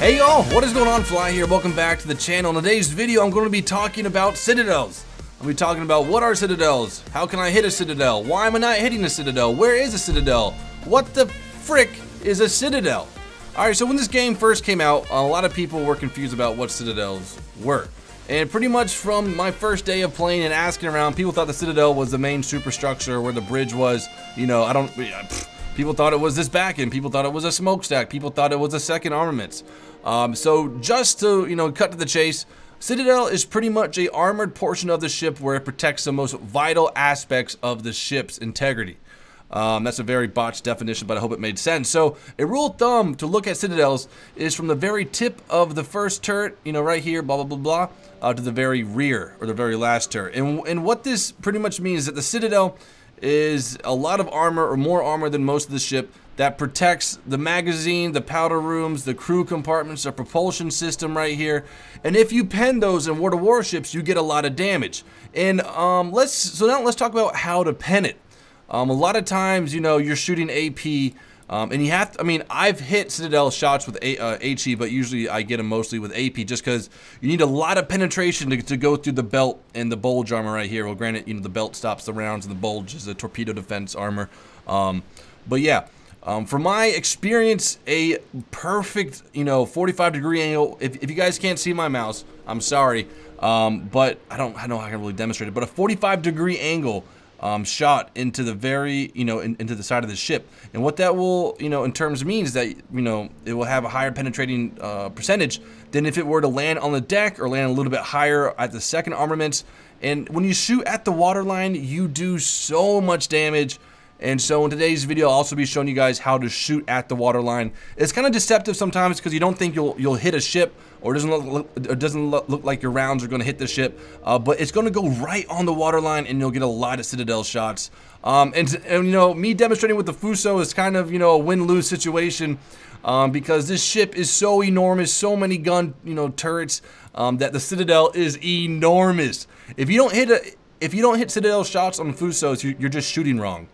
Hey y'all, what is going on? Fly here, welcome back to the channel. In today's video, I'm going to be talking about citadels. I'll be talking about what are citadels, how can I hit a citadel, why am I not hitting a citadel, where is a citadel, what the frick is a citadel? Alright, so when this game first came out, a lot of people were confused about what citadels were. And pretty much from my first day of playing and asking around, people thought the citadel was the main superstructure where the bridge was, you know, people thought it was this back end, people thought it was a smokestack, people thought it was a second armaments. So just to, you know, cut to the chase, Citadel is pretty much a armored portion of the ship where it protects the most vital aspects of the ship's integrity. That's a very botched definition, but I hope it made sense. So a rule of thumb to look at citadels is from the very tip of the first turret, you know, right here, blah, blah, blah, blah, to the very rear or the very last turret. And what this pretty much means is that the citadel is a lot of armor or more armor than most of the ship that protects the magazine, the powder rooms, the crew compartments, the propulsion system right here. And if you pen those in World of Warships, you get a lot of damage. And now let's talk about how to pen it. A lot of times, you know, you're shooting AP, and you have to, I mean, I've hit Citadel shots with HE, but usually I get them mostly with AP just because you need a lot of penetration to go through the belt and the bulge armor right here. Well, granted, you know, the belt stops the rounds and the bulge is the torpedo defense armor. But yeah. From my experience, a perfect, you know, 45-degree angle. If you guys can't see my mouse, I'm sorry, but I don't know how I can really demonstrate it. But a 45-degree angle shot into the very, you know, into the side of the ship, and what that will, you know, in terms means that, you know, it will have a higher penetrating percentage than if it were to land on the deck or land a little bit higher at the second armaments. And when you shoot at the waterline, you do so much damage. And so in today's video, I'll also be showing you guys how to shoot at the waterline. It's kind of deceptive sometimes because you don't think you'll hit a ship, or it doesn't look like your rounds are going to hit the ship, but it's going to go right on the waterline, and you'll get a lot of Citadel shots. And you know, me demonstrating with the Fuso is kind of, you know, a win-lose situation because this ship is so enormous, so many gun, you know, turrets, that the Citadel is enormous. If you don't hit Citadel shots on the Fusos, you're just shooting wrong.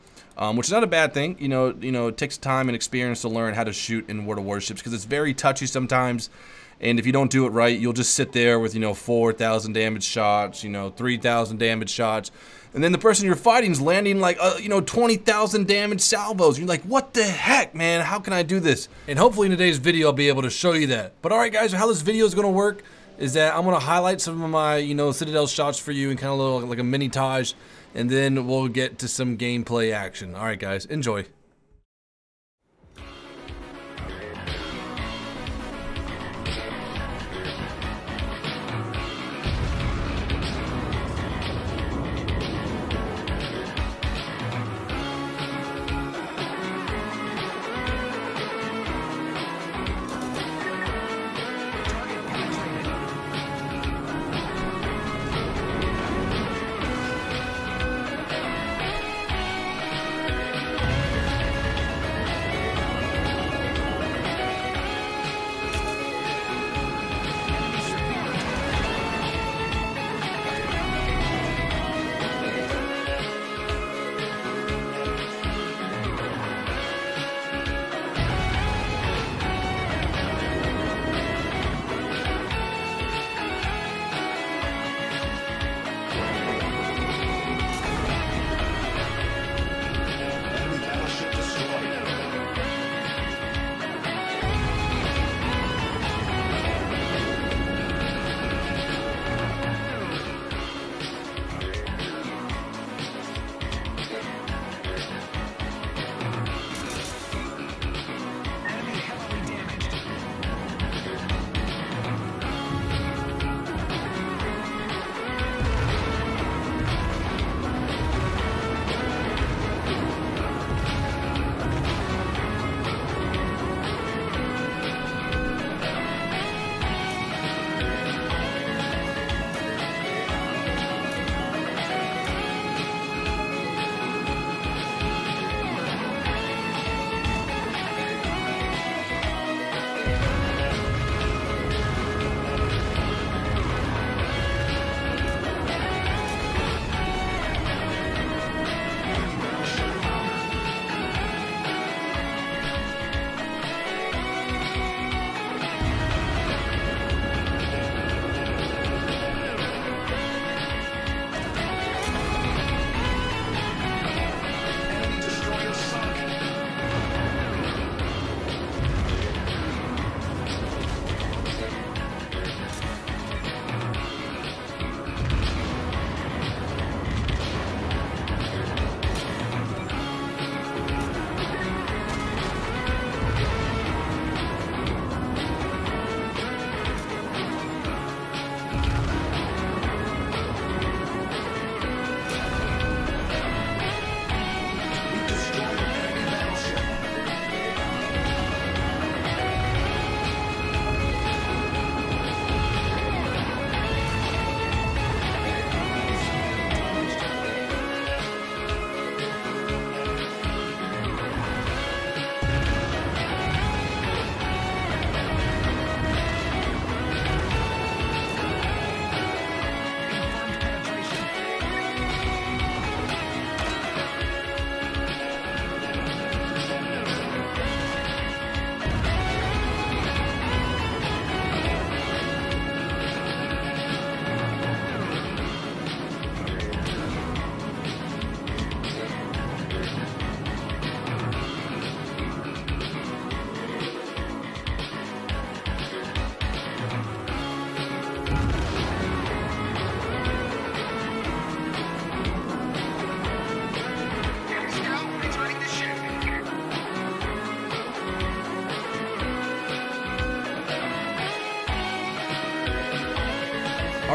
Which is not a bad thing. You know, it takes time and experience to learn how to shoot in World of Warships because it's very touchy sometimes. And if you don't do it right, you'll just sit there with, you know, 4,000 damage shots, you know, 3,000 damage shots. And then the person you're fighting is landing like, you know, 20,000 damage salvos. You're like, what the heck, man? How can I do this? And hopefully in today's video, I'll be able to show you that. But all right, guys, how this video is going to work is that I'm going to highlight some of my, you know, Citadel shots for you and kind of look like a mini-tage. And then we'll get to some gameplay action. All right, guys, enjoy.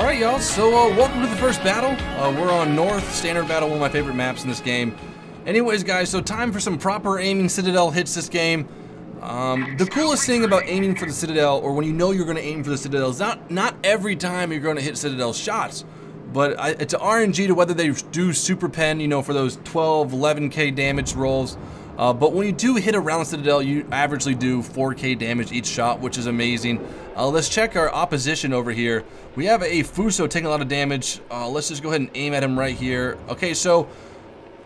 Alright y'all, so welcome to the first battle. We're on North, standard battle, one of my favorite maps in this game. Anyways guys, so time for some proper aiming Citadel hits this game. The coolest thing about aiming for the Citadel, or when you know you're going to aim for the Citadel, is not every time you're going to hit Citadel shots. But it's an RNG to whether they do super pen, you know, for those 12, 11k damage rolls. But when you do hit around the Citadel, you averagely do 4k damage each shot, which is amazing. Let's check our opposition over here. We have a Fuso taking a lot of damage. Let's just go ahead and aim at him right here. Okay, so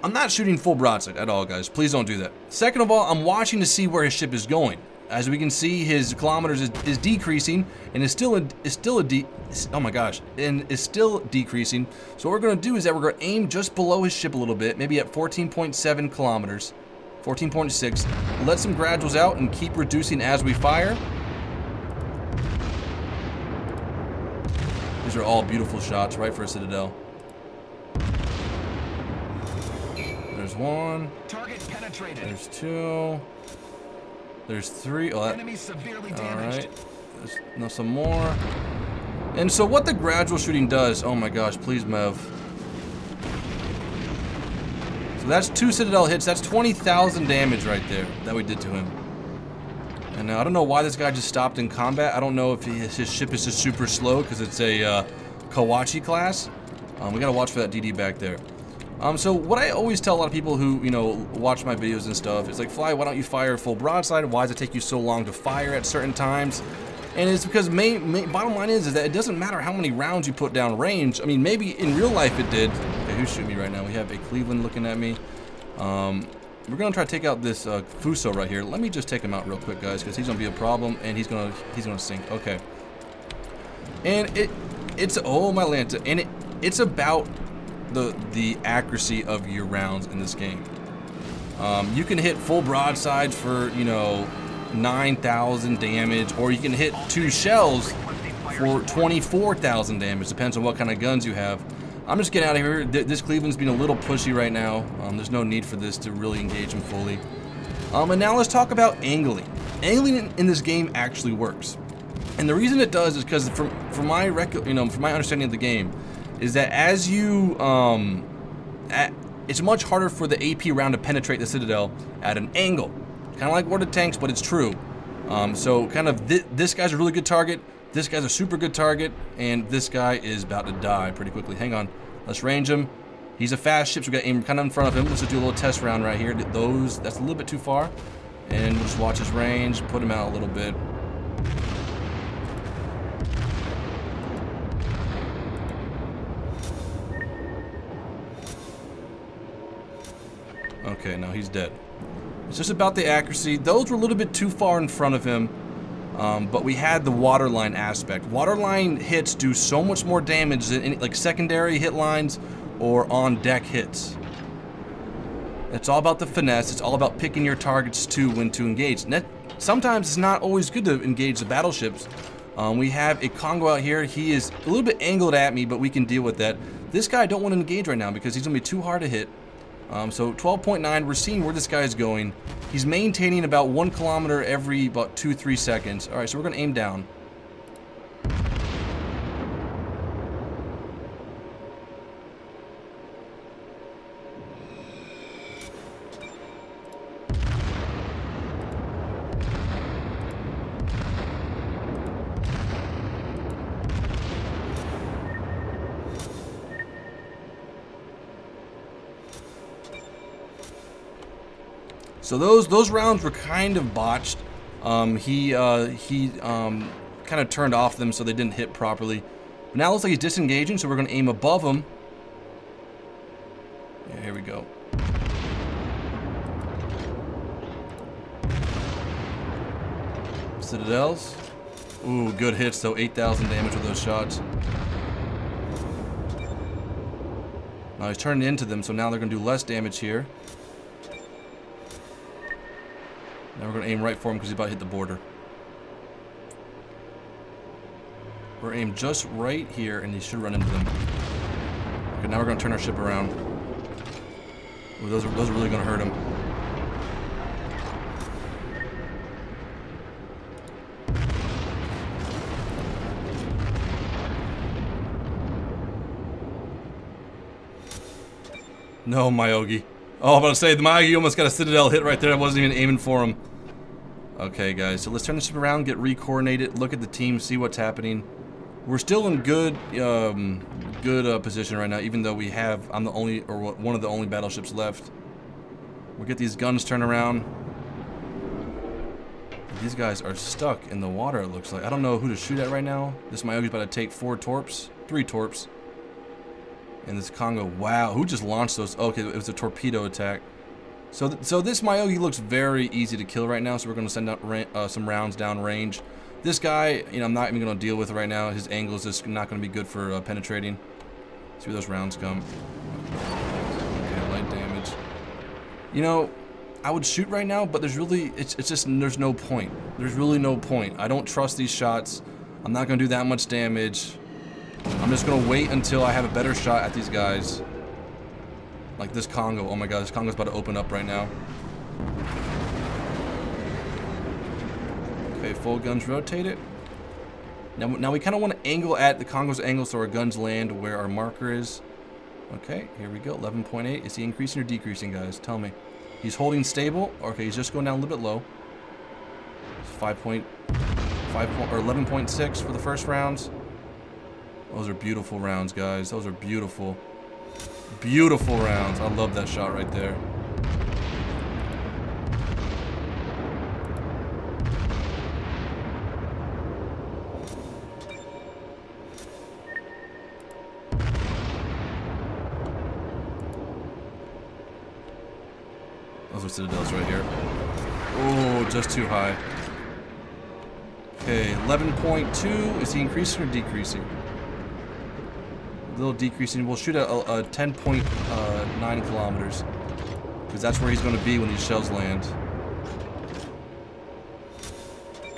I'm not shooting full broadside at all, guys. Please don't do that. Second of all, I'm watching to see where his ship is going. As we can see, his kilometers is decreasing, and is still decreasing. So what we're going to do is that we're going to aim just below his ship a little bit, maybe at 14.7 kilometers, 14.6. Let some graduals out and keep reducing as we fire. These are all beautiful shots, right, for a Citadel. There's one. Target penetrated. There's two. There's three. Oh, enemy severely damaged. All right. There's some more. And so what the gradual shooting does, oh my gosh, please Mev. So that's 2 Citadel hits. That's 20,000 damage right there that we did to him. And I don't know why this guy just stopped in combat. I don't know if his ship is just super slow because it's a Kawachi class. We gotta watch for that DD back there. So what I always tell a lot of people who, you know, watch my videos and stuff is like, Fly, why don't you fire full broadside? Why does it take you so long to fire at certain times? And it's because bottom line is that it doesn't matter how many rounds you put down range. I mean, maybe in real life it did. Okay, who's shooting me right now? We have a Cleveland looking at me. We're gonna try to take out this Fuso right here. Let me just take him out real quick, guys, because he's gonna be a problem and he's gonna sink. Okay. And it's oh my Lanta, and it's about the accuracy of your rounds in this game. You can hit full broadsides for, you know, 9,000 damage, or you can hit 2 shells for 24,000 damage. Depends on what kind of guns you have. I'm just getting out of here. This Cleveland's being a little pushy right now. There's no need for this to really engage him fully. And now let's talk about angling. Angling in this game actually works, and the reason it does is because from my understanding of the game, is that as you, it's much harder for the AP round to penetrate the Citadel at an angle. Kind of like War of the Tanks, but it's true. So kind of this guy's a really good target, this guy's a super good target, and this guy is about to die pretty quickly. Hang on, let's range him. He's a fast ship, so we got aim kind of in front of him. Let's just do a little test round right here. That's a little bit too far. And we'll just watch his range, put him out a little bit. Okay, now he's dead. It's just about the accuracy. Those were a little bit too far in front of him, but we had the waterline aspect. Waterline hits do so much more damage than any, like secondary hit lines or on-deck hits. It's all about the finesse. It's all about picking your targets to when to engage. And sometimes it's not always good to engage the battleships. We have a Congo out here. He is a little bit angled at me, but we can deal with that. This guy I don't want to engage right now because he's going to be too hard to hit. So 12.9, we're seeing where this guy is going. He's maintaining about 1 kilometer every about 2-3 seconds. All right, so we're going to aim down. So those rounds were kind of botched. He kind of turned off them so they didn't hit properly. But now it looks like he's disengaging, so we're going to aim above him. Yeah, here we go. Citadels. Ooh, good hits though. 8,000 damage with those shots. Now he's turning into them, so now they're going to do less damage here. Now we're going to aim right for him because he's about to hit the border. We're aimed just right here, and he should run into them. Okay, now we're going to turn our ship around. Ooh, those are really going to hurt him. No, Myogi. Oh, I'm about to say, the Myogi almost got a Citadel hit right there. I wasn't even aiming for him. Okay, guys, so let's turn the ship around, get re-coordinated, look at the team, see what's happening. We're still in good position right now, even though I'm the only, or one of the only battleships left. We'll get these guns turned around. These guys are stuck in the water, it looks like. I don't know who to shoot at right now. This Myogi's about to take 3 torps. And this Congo, wow, who just launched those? Okay, it was a torpedo attack. So this Myogi looks very easy to kill right now, so we're going to send out some rounds down range. This guy, you know, I'm not even going to deal with right now. His angle is just not going to be good for penetrating. See where those rounds come. Okay, light damage. You know, I would shoot right now, but there's really, it's just, there's no point. There's really no point. I don't trust these shots. I'm not going to do that much damage. I'm just going to wait until I have a better shot at these guys. Like this Congo. Oh my god, this Congo's about to open up right now. Okay, full guns rotated. Now we kind of want to angle at the Congo's angle so our guns land where our marker is. Okay, here we go. 11.8. Is he increasing or decreasing, guys? Tell me. He's holding stable. Okay, he's just going down a little bit low. 11.6 for the first rounds. Those are beautiful rounds, guys. Those are beautiful. Beautiful rounds. I love that shot right there. Those are Citadels right here. Oh, just too high. Okay, 11.2. Is he increasing or decreasing? A little decreasing. We'll shoot at 10.9 kilometers. Because that's where he's going to be when these shells land.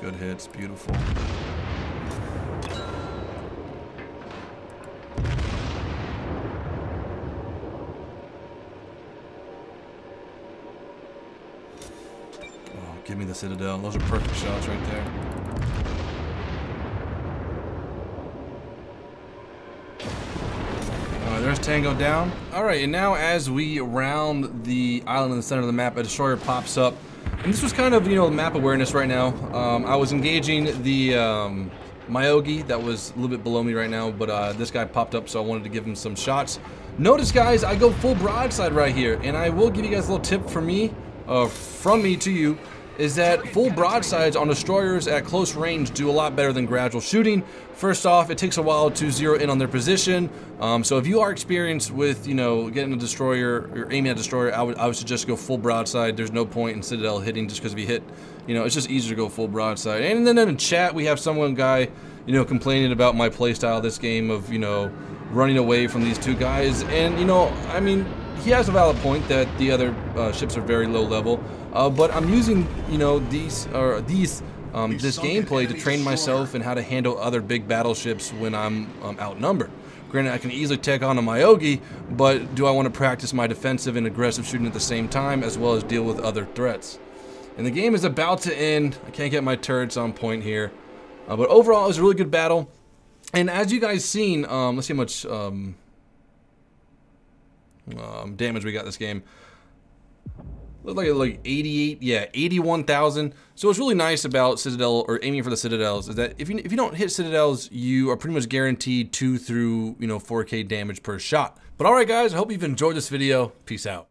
Good hits. Beautiful. Oh, give me the Citadel. Those are perfect shots right there. There's Tango down. Alright, and now as we round the island in the center of the map, a destroyer pops up. And this was kind of, you know, map awareness right now. I was engaging the Myogi that was a little bit below me right now, but this guy popped up, so I wanted to give him some shots. Notice, guys, I go full broadside right here, and I will give you guys a little tip from me to you, is that full broadsides on destroyers at close range do a lot better than gradual shooting. First off, it takes a while to zero in on their position. So if you are experienced with, you know, getting a destroyer or aiming at a destroyer, I would suggest go full broadside. There's no point in Citadel hitting just because if you hit, you know, it's just easier to go full broadside. And then in the chat, we have one guy, you know, complaining about my playstyle this game of, you know, running away from these two guys. And, you know, I mean, he has a valid point that the other ships are very low level. But I'm using, you know, this gameplay to train myself in how to handle other big battleships when I'm outnumbered. Granted, I can easily take on a Myogi, but do I want to practice my defensive and aggressive shooting at the same time, as well as deal with other threats? And the game is about to end. I can't get my turrets on point here. But overall, it was a really good battle. And as you guys seen, let's see how much damage we got this game. Looked like 88, yeah, 81,000. So what's really nice about Citadel, or aiming for the Citadels, is that if you don't hit Citadels, you are pretty much guaranteed 2 through 4K damage per shot. But all right, guys, I hope you've enjoyed this video. Peace out.